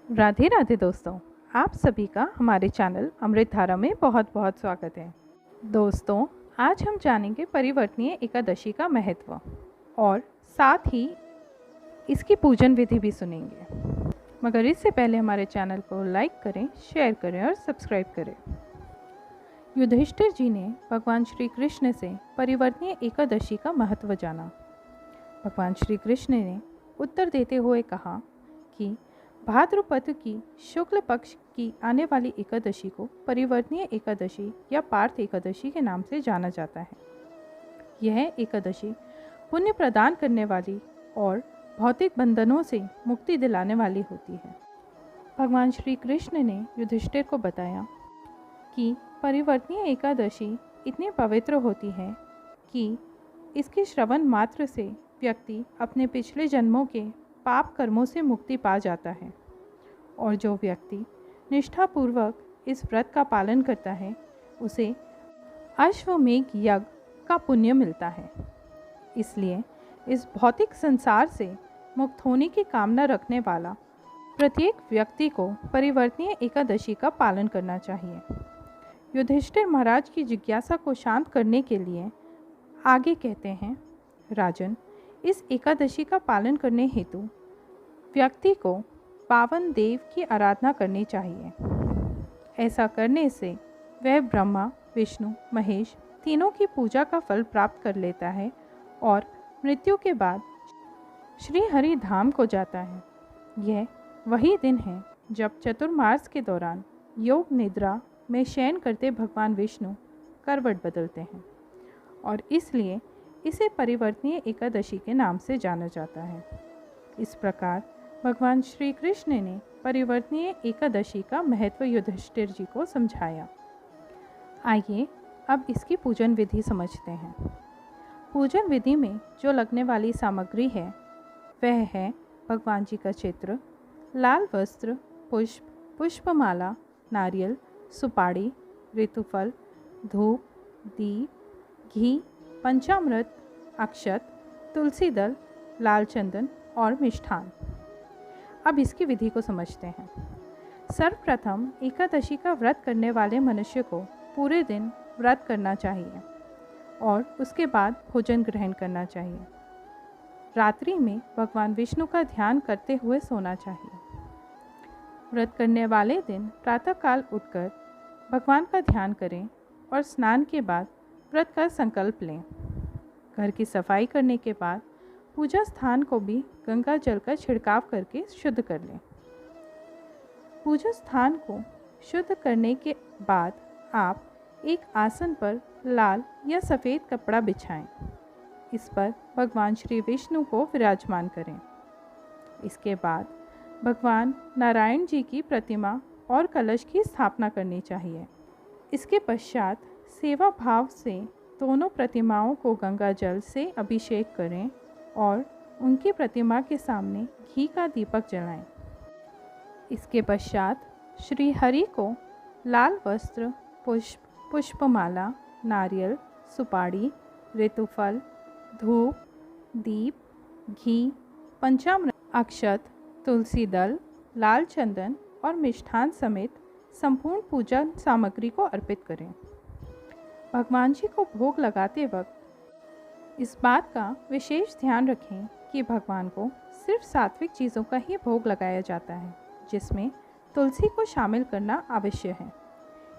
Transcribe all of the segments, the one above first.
राधे राधे दोस्तों, आप सभी का हमारे चैनल अमृत धारा में बहुत बहुत स्वागत है। दोस्तों, आज हम जानेंगे परिवर्तनीय एकादशी का महत्व और साथ ही इसकी पूजन विधि भी सुनेंगे। मगर इससे पहले हमारे चैनल को लाइक करें, शेयर करें और सब्सक्राइब करें। युधिष्ठिर जी ने भगवान श्री कृष्ण से परिवर्तनीय एकादशी का महत्व जाना। भगवान श्री कृष्ण ने उत्तर देते हुए कहा कि भाद्रपद की शुक्ल पक्ष की आने वाली एकादशी को परिवर्तनीय एकादशी या पार्थ एकादशी के नाम से जाना जाता है। यह एकादशी पुण्य प्रदान करने वाली और भौतिक बंधनों से मुक्ति दिलाने वाली होती है। भगवान श्री कृष्ण ने युधिष्ठिर को बताया कि परिवर्तनीय एकादशी इतनी पवित्र होती है कि इसके श्रवण मात्र से व्यक्ति अपने पिछले जन्मों के पाप कर्मों से मुक्ति पा जाता है और जो व्यक्ति निष्ठापूर्वक इस व्रत का पालन करता है उसे अश्वमेघ यज्ञ का पुण्य मिलता है। इसलिए इस भौतिक संसार से मुक्त होने की कामना रखने वाला प्रत्येक व्यक्ति को परिवर्तनीय एकादशी का पालन करना चाहिए। युधिष्ठिर महाराज की जिज्ञासा को शांत करने के लिए आगे कहते हैं, राजन, इस एकादशी का पालन करने हेतु व्यक्ति को पावन देव की आराधना करनी चाहिए। ऐसा करने से वह ब्रह्मा, विष्णु, महेश तीनों की पूजा का फल प्राप्त कर लेता है और मृत्यु के बाद श्री हरि धाम को जाता है। यह वही दिन है जब चतुर्मास के दौरान योग निद्रा में शयन करते भगवान विष्णु करवट बदलते हैं और इसलिए इसे परिवर्तनीय एकादशी के नाम से जाना जाता है। इस प्रकार भगवान श्री कृष्ण ने परिवर्तनीय एकादशी का महत्व युधिष्ठिर जी को समझाया। आइए अब इसकी पूजन विधि समझते हैं। पूजन विधि में जो लगने वाली सामग्री है वह है भगवान जी का चित्र, लाल वस्त्र, पुष्प, पुष्पमाला, नारियल, सुपारी, ऋतुफल, धूप, दीप, घी, पंचामृत, अक्षत, तुलसी दल, लाल चंदन और मिष्ठान। अब इसकी विधि को समझते हैं। सर्वप्रथम एकादशी का व्रत करने वाले मनुष्य को पूरे दिन व्रत करना चाहिए और उसके बाद भोजन ग्रहण करना चाहिए। रात्रि में भगवान विष्णु का ध्यान करते हुए सोना चाहिए। व्रत करने वाले दिन प्रातःकाल उठकर भगवान का ध्यान करें और स्नान के बाद व्रत का संकल्प लें। घर की सफाई करने के बाद पूजा स्थान को भी गंगा जल का छिड़काव करके शुद्ध कर लें। पूजा स्थान को शुद्ध करने के बाद आप एक आसन पर लाल या सफ़ेद कपड़ा बिछाएं। इस पर भगवान श्री विष्णु को विराजमान करें। इसके बाद भगवान नारायण जी की प्रतिमा और कलश की स्थापना करनी चाहिए। इसके पश्चात सेवा भाव से दोनों प्रतिमाओं को गंगा जल से अभिषेक करें और उनकी प्रतिमा के सामने घी का दीपक जलाएं। इसके पश्चात श्री हरि को लाल वस्त्र, पुष्प, पुष्पमाला, नारियल, सुपारी, ऋतुफल, धूप, दीप, घी, पंचामृत, अक्षत, तुलसी दल, लाल चंदन और मिष्ठान समेत संपूर्ण पूजा सामग्री को अर्पित करें। भगवान जी को भोग लगाते वक्त इस बात का विशेष ध्यान रखें कि भगवान को सिर्फ सात्विक चीज़ों का ही भोग लगाया जाता है, जिसमें तुलसी को शामिल करना आवश्यक है।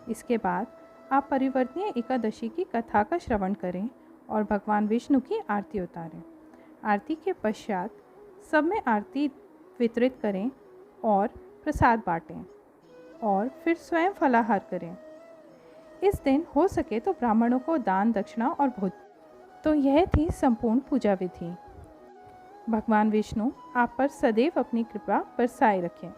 इसके बाद आप परिवर्तनीय एकादशी की कथा का श्रवण करें और भगवान विष्णु की आरती उतारें। आरती के पश्चात सब में आरती वितरित करें और प्रसाद बांटें और फिर स्वयं फलाहार करें। इस दिन हो सके तो ब्राह्मणों को दान, दक्षिणा और भोज। तो यह थी संपूर्ण पूजा विधि। भगवान विष्णु आप पर सदैव अपनी कृपा बरसाए रखें।